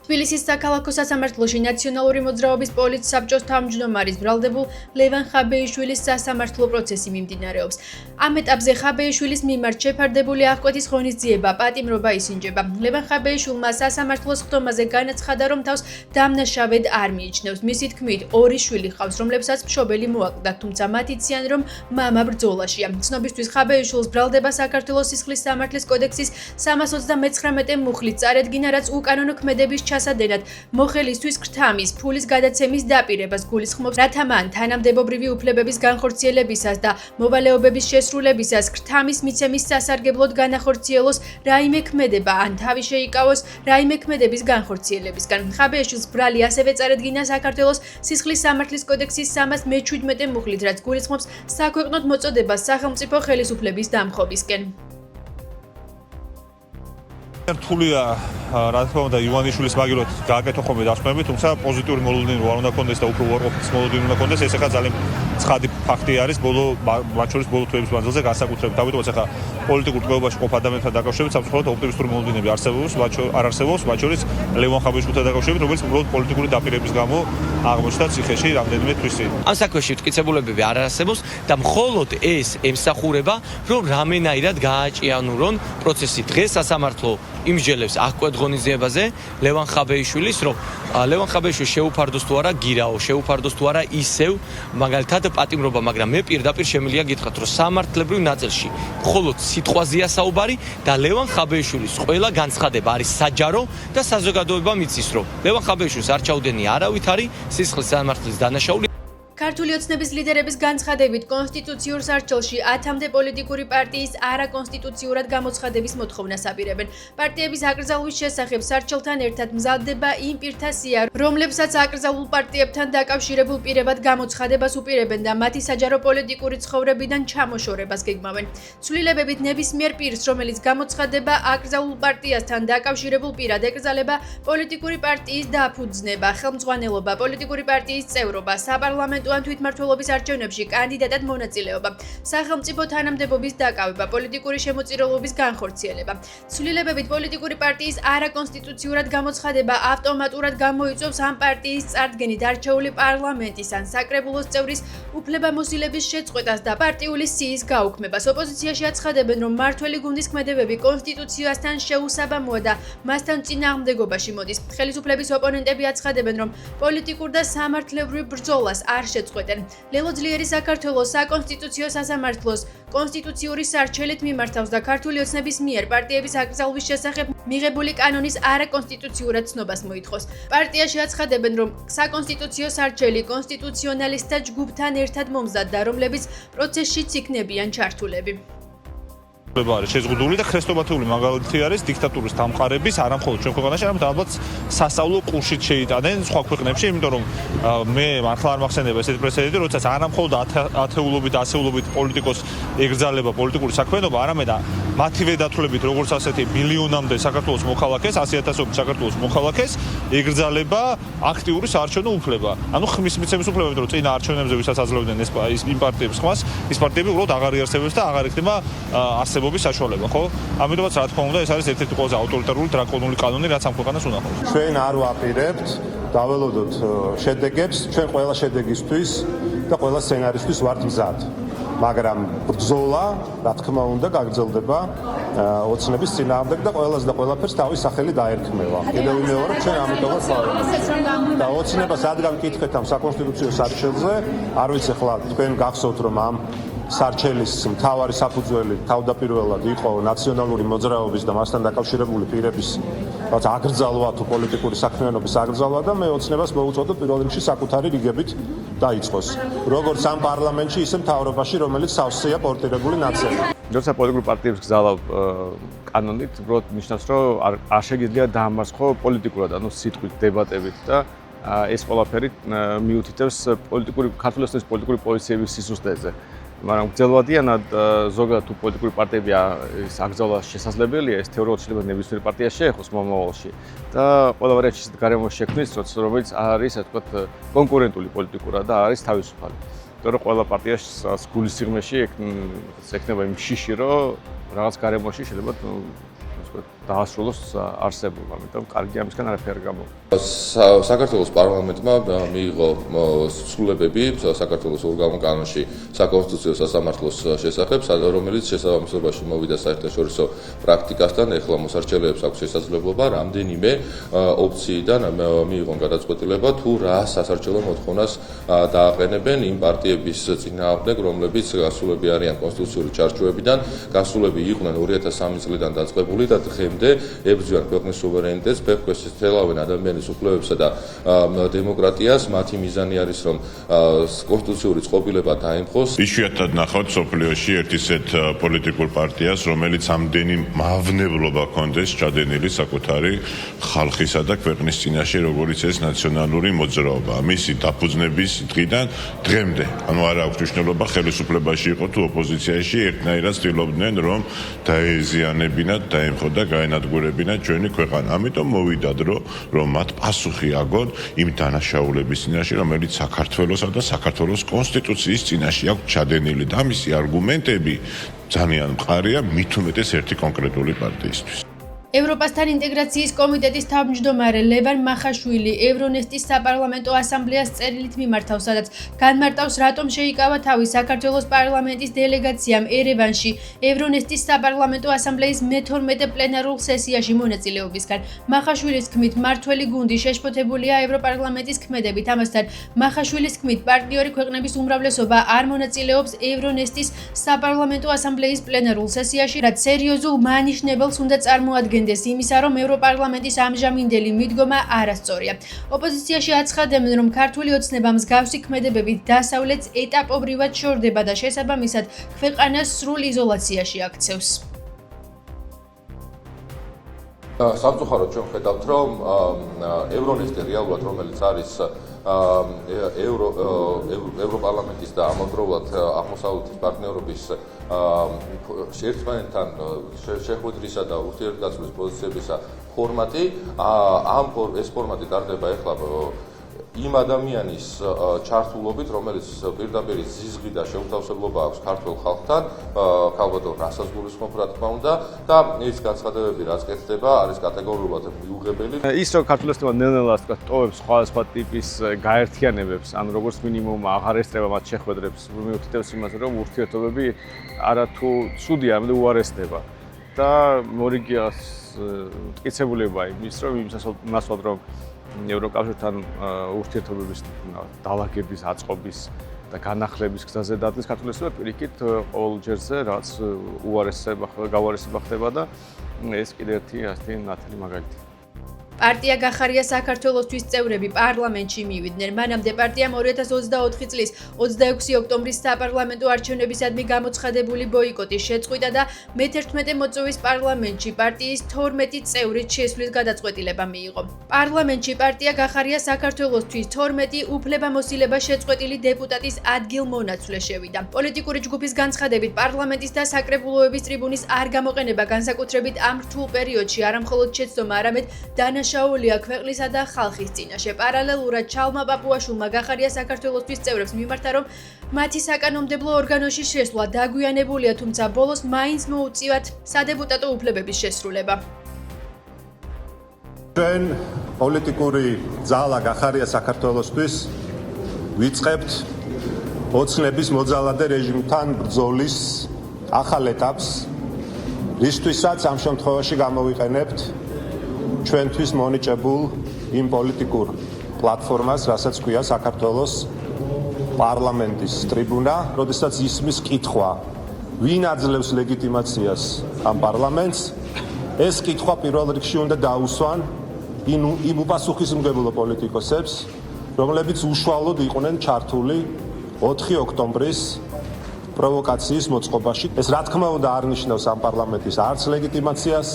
თბილისის საქალაქო სასამართლოში ნაციონალური მოძრაობის პოლიციის საბჭოს თავმჯდომარის ბრალდებულ ლევან ხაბეიშვილის სასამართლო პროცესი მიმდინარეობს. ამ ეტაპზე ხაბეიშვილის მიმართ შეფარდებული აღკვეთის ღონისძიება პატიმრობა ისინჯება. ლევან ხაბეიშვილმა სასამართლოს ხდომაზე განაცხადა, რომ თავს დამნაშავედ არ მიიჩნევს. მისი თქმით, ორი შვილი ჰყავს, რომლებსაც მშობელი მოაკლდა, თუმცა მათ იციან, რომ მამა ბრძოლაშია. ცნობისთვის ხაბეიშვილს ბრალდება საქართველოს სისხლის სამართლის კოდექსის 329 მუხლით წარედგინა, რაც უკანონო ქმედების ჩასადენად მოხელისთვის ქრთამის, ფულის გადაცემის დაპირებას გულისხმობს, რათა მან თანამდებობრივი უფლებების განხორციელებისას და მოვალეობების შესრულებისას ქრთამის მიცემის სასარგებლოდ განახორციელოს რაიმე ქმედება ან თავი შეიკავოს რაიმე ქმედების განხორციელებისგან. ხაბეიშვილს ბრალი ასევე წარედგინა საქართველოს სისხლის სამართლის კოდექსის 317 მუხლით, რაც გულისხმობს საქვეყნოდ მოწოდებას სახელმწიფო ხელისუფლების დამხობისკენ. რთულია, რა თქმა უნდა, ივანიშვილის მაგილოთ გააკეთო ხოლმე დასკვნები, თუმცა პოზიტიური მოლოდინი არ უნდა კონდეს და უფრო უარყოფითი მოლოდინი უნდა კონდეს. ეს ახლა ძალიან ცხადი ფაქტი არის მათ შორის ბოლო თვეების მანძილზე განსაკუთრებით. დავიტოვოთ ახლა პოლიტიკურ ტყვეობაში ყოფ ადამიანთან დაკავშირებით სამწუხაროდ ოპტიმისტური მოლოდინები არ არსებობს, მათ შორის ლევან ხაბეიშვილთან დაკავშირებით, რომელიც უბრალოდ პოლიტიკური დაპირების გამო აღმოჩნდა ციხეში რამდენიმე თვის წინ. ამ საქმეში მტკიცებულებები არ არსებობს და მხოლოდ ეს ემსახურება, რომ რამენაირად გააჭიანურონ პროცესი. დღეს სასამართლო იმსჯელებს აღკვეთ ღონისძიებაზე ლევან ხაბეიშვილის, რომ ლევან ხაბეიშვილს შეუფარდოს თუ არა გირაო, შეუფარდოს თუ არა ისევ მაგალითად პატიმრობა, მაგრამ მე პირდაპირ შემიძლია გითხრათ, რომ სამართლებრივ ნაწილში მხოლოდ სიტყვაზეა საუბარი და ლევან ხაბეიშვილის ყველა განცხადება არის საჯარო და საზოგადოება მიცის, რომ ლევან ხაბეიშვილს არ ჩაუდენია არავითარი სისხლის სამართლის დანაშაული. ქართული ოცნების ლიდერების განცხადებით, კონსტიტუციურ სარჩელში 10-მდე პოლიტიკური პარტიის არაკონსტიტუციურად გამოცხადების მოთხოვნას აპირებენ. პარტიების აკრძალვის შესახებ სარჩელთან ერთად მზადდება იმ პირთა სია, რომლებსაც აკრძალულ პარტიებთან დაკავშირებულ პირებად გამოცხადებას უპირებენ და მათი საჯარო პოლიტიკური ცხოვრებიდან ჩამოშორებას გეგმავენ. ცვლილებებით ნებისმიერ პირს, რომელიც გამოცხადება აკრძალულ პარტიასთან დაკავშირებულ პირად ეკრძალება პოლიტიკური პარტიის დაფუძნება, ხელმძღვანელობა, პოლიტიკური პარტიის წევრობა, საპარლამენტო ან თვითმმართველობის არჩევნებში კანდიდატად მონაწილეობა, სახელმწიფო თანამდებობის დაკავება, პოლიტიკური შემოწირულობის განხორციელება. ცვლილებებით პოლიტიკური პარტიის არაკონსტიტუციურად გამოცხადება ავტომატურად გამოიწვევს ამ პარტიის წარდგენით არჩეული პარლამენტის ან საკრებულოს წევრის უფლებამოსილების შეწყვეტას და პარტიული სიის გაუქმებას. ოპოზიციაში აცხადებენ, რომ მმართველი გუნდის ქმედებები კონსტიტუციასთან შეუსაბამოა და მასთან წინააღმდეგობაში მოდის. ხელისუფლების ოპონენტები აცხადებენ, რომ პოლიტიკურ და სამართლებრივ ბრძოლას არ შეწყვეტენ. ლელო ძლიერი საქართველოს საკონსტიტუციო სასამართლოს კონსტიტუციური სარჩელით მიმართავს და ქართული ოცნების მიერ პარტიების აკრძალვის შესახებ მიღებული კანონის არაკონსტიტუციურად ცნობას მოითხოვს. პარტიაში აცხადებენ, რომ საკონსტიტუციო სარჩელი კონსტიტუციონალისტთა ჯგუფთან ერთად მომზადდა, რომლებიც პროცესშიც იქნებიან ჩართულები. არის შეზღუდული და ქრესტობათეული მაგალითი არის დიქტატურის დამყარების არა მხოლოდ ჩვენ ქვეყანაში, არამედ ალბათ სასწავლო კურსით შეიტანენ სხვა ქვეყნებში, იმიტომ რომ მე მართლა არ მახსენდება ესეთი პრეცედენტი, როდესაც არა მხოლოდ ათეულობით, ასეულობით პოლიტიკოს ეგრძალება პოლიტიკური საქმიანობა, არამედ მათივე დათვლებით, როგორც ასეთი მილიონამდე საქართველოს მოქალაქეს, 100,000 საქართველოს მოქალაქეს ეგრძალება აქტიური საარჩევნო უფლება. ანუ ხმის მიცემის უფლება, იმიტომ რომ წინა არჩევნებზე ვისაც აძლევდნენ იმ პარტიებს ხმას, ის პარტიები უბრალოდ აღარ იარსებებს და აღარ იქნება არსებობის საშუალება, ხო? ამიტომაც რა თქმა უნდა, ეს არის ერთ-ერთი ყველაზე ავტორიტარული დრაკონული კანონი, რაც ამ ქვეყანას უნახავს. ჩვენ არ ვაპირებთ დაველოდოთ შედეგებს, ჩვენ ყველა შედეგისთვის და ყველა სცენარისთვის ვართ მზად. მაგრამ ბრძოლა, რა თქმა უნდა, გაგრძელდება ოცნების წინააღმდეგ და ყველას და ყველაფერს თავის სახელი დაერქმევა. კიდევ ვიმეორებ, ჩვენ ამიტომაც და ოცნებას რადგან მკითხეთ ამ საკონსტიტუციო სარჩელზე, არ ვიცი ახლა თქვენ გახსოვთ, რომ ამ სარჩელის მთავარი საფუძველი თავდაპირველად იყო ნაციონალური მოძრაობის და მასთან დაკავშირებული პირების აკრძალვა თუ პოლიტიკური საქმიანობის აკრძალვა და მე ოცნებას მოვუწოდო პირველ რიგში საკუთარი რიგებით დაიწყოს. როგორც ამ პარლამენტში, ისე მთავრობაში, რომელიც სავსეა პორტირებული ნაცია. როცა პოლიტიკურ პარტიებს გზალავ კანონით, უბრალოდ ნიშნავს, რომ არ შეგიძლია დაამარცხო პოლიტიკურად, ანუ სიტყვით, დებატებით და ეს ყველაფერი მიუთითებს ქართული ოცნების პოლიტიკური პოზიციების სისუსტეზე. მაგრამ გრძელვადიანად ზოგადად თუ პოლიტიკური პარტიები აკრძალვა შესაძლებელია, ეს თეორიულად შეიძლება ნებისმიერ პარტიას შეეხოს მომავალში და ყველა ვარიანტში ისეთ გარემოს შექმნის, რომელიც არის, ასე ვთქვათ, კონკურენტული პოლიტიკურად და არის თავისუფალი. იმიტომ რომ ყველა პარტიას გულის სიღრმეში ექნება იმ შიში, რომ რაღაც გარემოში შეიძლება ვთქვათ, დაასრულოს არსებობა, ამიტომ კარგი ამისგან არაფერი არ გამოვა. საქართველოს პარლამენტმა მიიღო ცვლილებები საქართველოს ორგანულ კანონში საკონსტიტუციო სასამართლოს შესახებ, რომელიც შესაბამისობაში მოვიდა საერთაშორისო პრაქტიკასთან. ეხლა მოსარჩელეებს აქვს შესაძლებლობა რამდენიმე ოპციიდან მიიღონ გადაწყვეტილება თუ რა სასარჩელო მოთხოვნას დააყენებენ იმ პარტიების წინააღმდეგ, რომლებიც გასულები არიან კონსტიტუციური ჩარჩოებიდან, გასულები იყვნენ 2003 წლიდან დაწყებული და დღემდე ებრძვიან ქვეყნის სუვერენიტეტს, ფეხქვეშ თელავენ ადამიანის უფლებებსა და დემოკრატიას. მათი მიზანი არის, რომ კონსტიტუციური წყობილება დაემხოს. იშვიათად ნახავთ სოფლიოში ერთ ისეთ პოლიტიკურ პარტიას, რომელიც ამდენი მავნებლობა ჰქონდეს ჩადენილი საკუთარი ხალხისა და ქვეყნის წინაშე, როგორც ეს ნაციონალური მოძრაობა. მისი დაფუძნების დღიდან დღემდე, ანუ არ აქვს მნიშვნელობა ხელისუფლებაში იყო თუ ოპოზიციაში, ერთნაირად ცდილობდნენ, რომ დაეზიანებინათ, დაემხო და გაენადგურებინათ ჩვენი ქვეყანა. ამიტომ მოვიდა დრო, რომ მათ პასუხი აგონ იმ დანაშაულების წინაშე, რომელიც საქართველოსა და საქართველოს კონსტიტუციის წინაშე აქვს ჩადენილი და მისი არგუმენტები ძალიან მყარია, მით უმეტეს ერთი კონკრეტული პარტიისთვის. ევროპასთან ინტეგრაციის კომიტეტის თავმჯდომარე ლევან მახაშვილი ევრონესტის საპარლამენტო ასამბლეას წერილით მიმართავს, სადაც განმარტავს, რატომ შეიკავა თავი საქართველოს პარლამენტის დელეგაციამ ერევანში ევრონესტის საპარლამენტო ასამბლეის მე-12 პლენარულ სესიაში მონაწილეობისგან. მახაშვილის თქმით, მმართველი გუნდი შეშფოთებულია ევროპარლამენტის ქმედებით. ამასთან მახაშვილის თქმით, პარტნიორი ქვეყნების უმრავლესობა არ მონაწილეობს ევრონესტის საპარლამენტო ასამბლეის პლენარულ სესიაში, რაც სერიოზულ მანიშნებელს უნდა წარმოადგენს იმისა, რომ ევროპარლამენტის ამჟამინდელი მიდგომა არასწორია. ოპოზიციაში აცხადებენ, რომ ქართული ოცნება მსგავსი ქმედებებით დასავლეთს ეტაპობრივად შორდება და შესაბამისად ქვეყანას სრულ იზოლაციაში აქცევს. სამწუხაროდ ჩვენ ხედავთ, რომ ევრონესტი რეალურად, რომელიც არის ევროპარლამენტის და ამავდროულად აღმოსავლეთის პარტნიორობის ერთმანეთთან შეხვედრისა და ურთიერთგაცვლის პოზიციებისა ფორმატი, ეს ფორმატი ტარდება ეხლა იმ ადამიანის ჩართულობით, რომელიც პირდაპირ ზიზღი და შეუთავსებლობა აქვს ქართულ ხალხთან, ქალბატონ რასას გულისხმობ, რა თქმა უნდა, და ის განცხადებები, რაც კეთდება, არის კატეგორიულად მიუღებელი. ის რომ ქართულ ოცნება ნელ-ნელა ტოვებს სხვადასხვა ტიპის გაერთიანებებს, ანუ როგორც მინიმუმ აღარ ესწრება მათ შეხვედრებს, მიუთითებს იმას, რომ ურთიერთობები არათუ ცუდია, ამიტომ უარესდება. და მორიგიას მტკიცებულება იმის, რომ იმასვად რომ ევროკავშირთან ურთიერთობების დალაგების, აწყობის და განახლების გზაზე დადგეს ქართული ოცნება პირიქით ყოველ ჯერზე, რაც გაუარესება ხდება და ეს კიდევ ერთი ასეთი ნათელი მაგალითი. პარტია გახარია საქართველოსთვის წევრები პარლამენტში მივიდნენ. მანამდე პარტიამ 2024 წლის 26 ოქტომბრის საპარლამენტო არჩევნებისადმი გამოცხადებული ბოიკოტი შეწყვიტა და მე-11 მოწვევის პარლამენტში პარტიის 12 წევრით შესვლის გადაწყვეტილება მიიღო. პარლამენტში პარტია გახარია საქართველოსთვის 12 უფლებამოსილება შეწყვეტილი დეპუტატის ადგილ-მონაცვლე შევიდა. პოლიტიკური ჯგუფის განცხადებით, პარლამენტის და საკრებულოების ტრიბუნის არ გამოყენება განსაკუთრებით ამ რთულ პერიოდში არამხოლოდ შეცდომა, არამედ შაულია ქვეყნისა და ხალხის წინაშე. პარალელურად ჩალმა პაპუაშვილმა გახარია საქართველოსთვის წევრებს მიმართა, რომ მათი საკანონმდებლო ორგანოში შესვლა დაგვიანებულია, თუმცა ბოლოს მაინც მოუწიათ სადეპუტატო უფლებების შესრულება. ჩვენ პოლიტიკური ძალა გახარია საქართველოსთვის ვიწყებთ ოცნების მოძალადე რეჟიმთან ბრძოლის ახალ ეტაპს, რისთვისაც ამ შემთხვევაში გამოვიყენებთ ჩვენთვის მონიჭებულ იმ პოლიტიკურ პლატფორმას, რასაც ქვია საქართველოს პარლამენტის ტრიბუნა, როდესაც ისმის კითხვა, ვინ აძლევს ლეგიტიმაციას ამ პარლამენტს, ეს კითხვა პირველ რიგში უნდა დაუსვან იმ უპასუხისმგებლო პოლიტიკოსებს, რომლებიც უშუალოდ იყვნენ ჩართული 4 ოქტომბრის პროვოკაციის მოწყობაში. ეს რა თქმა უნდა არ ნიშნავს ამ პარლამენტის არც ლეგიტიმაციას,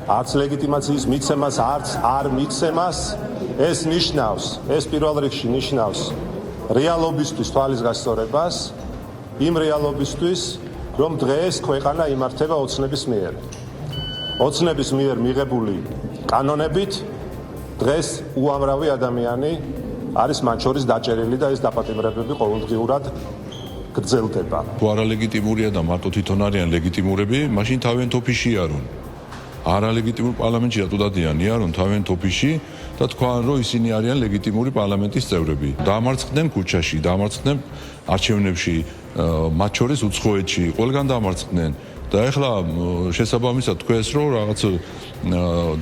არც ლეგიტიმაციის მიცემას, არც არ მიცემას. ეს ნიშნავს, ეს პირველ რიგში ნიშნავს რეალობისთვის თვალის გასწორებას, იმ რეალობისთვის, რომ დღეს ქვეყანა იმართება ოცნების მიერ. ოცნების მიერ მიღებული კანონებით დღეს უამრავი ადამიანი არის მათ შორის დაჭერილი და ეს დაპატიმრებები ყოველდღიურად გრძელდება. თუ არალეგიტიმურია და მარტო თვითონ არიან ლეგიტიმურები, მაშინ თავიანთ ოფისში არონ. არალეგიტიმურ პარლამენტში რატო დადიანია, რომ თავიანთ ოფისში და თქვან, რომ ისინი არიან ლეგიტიმური პარლამენტის წევრები. დაამარცხდნენ ქუჩაში, დაამარცხდნენ არჩევნებში, მათ შორის უცხოეთში, ყველგან დაამარცხდნენ. და ეხლა შესაბამისად თქვენს რომ რაღაც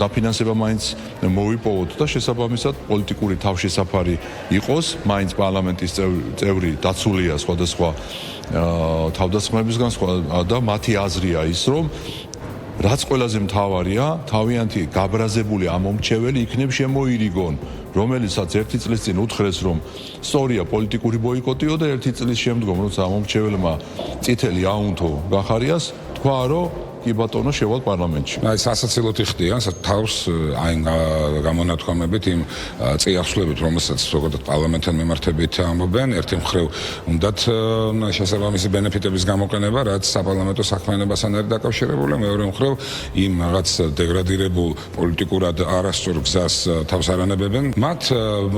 დაფინანსება მაინც მოვიპოვოთ და შესაბამისად პოლიტიკური თავშესაფარი იყოს, მაინც პარლამენტის წევრი დაცულია სხვადასხვა თავდასხმებისგან და მათი აზრია ის, რომ რაც ყველაზე მთავარია, თავიანთი გაბრაზებული ამომრჩეველი იქნებ შემოირიგონ, რომელიცაც ერთი წლის წინ უთხრეს, რომ სწორია პოლიტიკური ბოიკოტიო და ერთი წლის შემდგომ, როცა ამომრჩეველმა წითელი აუნთო გახარიას, თქვა, რომ კი ბატონო შევალ პარლამენტში. აი სასაცილოდ იხდიან თავს აი გამონათქვამებით იმ წიაღსვლებით, რომელსაც ზოგადად პარლამენტთან მიმართებით ამბობენ, ერთი მხრივ უნდათ შესაბამისი ბენეფიტების გამოყენება, რაც საპარლამენტო საქმიანობასთან არის დაკავშირებული, მეორე მხრივ იმ რაღაც დეგრადირებულ პოლიტიკურად არასწორ გზას თავს არანებებენ, მათ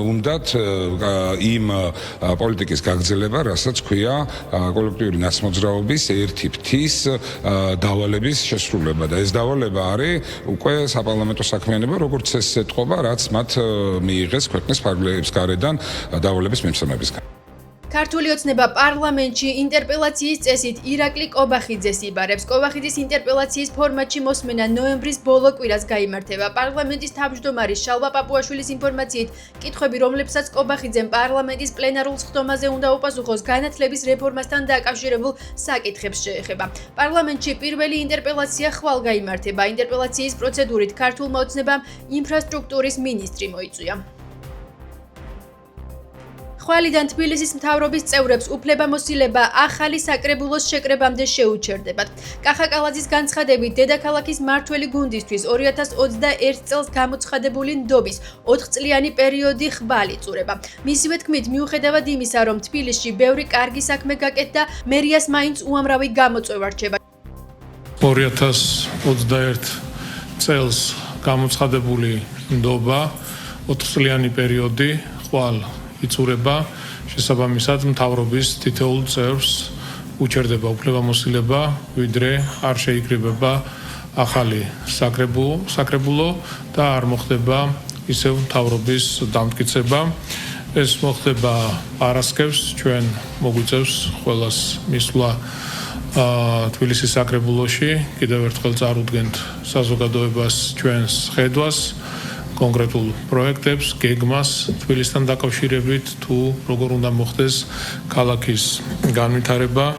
უნდათ იმ პოლიტიკის გაგრძელება, რასაც ქვია კოლექტიური ნაცმოძრაობის ერთი ფრთის დავალების შესრულება და ეს დავალება არის უკვე საპარლამენტო საქმიანობა, როგორც ეს ეთყობა, რაც მათ მიიღეს ქვეყნის ფარგლების გარედან დავალების მიმსწრებისგან. ქართული ოცნება პარლამენტში ინტერპელაციის წესით ირაკლი კობახიძეს იბარებს. კობახიძის ინტერპელაციის ფორმატში მოსმენა ნოემბრის ბოლო კვირას გაიმართება. პარლამენტის თავმჯდომარის შალვა პაპუაშვილის ინფორმაციით, კითხვები, რომლებსაც კობახიძემ პარლამენტის პლენარულ სხდომაზე უნდა უპასუხოს, განათლების რეფორმასთან დაკავშირებულ საკითხებს შეეხება. პარლამენტში პირველი ინტერპელაცია ხვალ გაიმართება. ინტერპელაციის პროცედურით ქართულმა ოცნებამ ინფრასტრუქტურის მინისტრი მოიწვია. ხვალიდან თბილისის მთავრობის წევრებს უფლებამოსილება ახალი საკრებულოს შეკრებამდე შეუჩერდებათ. კახა კალაძის განცხადებით, დედაქალაქის მმართველი გუნდისთვის 2021 წელს გამოცხადებული ნდობის 4 წლიანი პერიოდი ხვალ იწურება. მისივე თქმით, მიუხედავად იმისა, რომ თბილისში ბევრი კარგი საქმე გაკეთდა, მერიას მაინც უამრავი გამოწვევა რჩება. 2021 წელს გამოცხადებული ნდობა 4 წლიანი პერიოდი ხვალ იწურება, შესაბამისად მთავრობის თითოეულ წევრს უჩერდება უფლებამოსილება, ვიდრე არ შეიკრიბება ახალი საკრებულო და არ მოხდება ისევ მთავრობის დამტკიცება. ეს მოხდება პარასკევს, ჩვენ მოგვიწევს ყველას მისვლა თბილისის საკრებულოში, კიდევ ერთხელ წარუდგენთ საზოგადოებას ჩვენს ხედვას, კონკრეტულ პროექტებს, გეგმას თბილისთან დაკავშირებით, თუ როგორ უნდა მოხდეს ქალაქის განვითარება.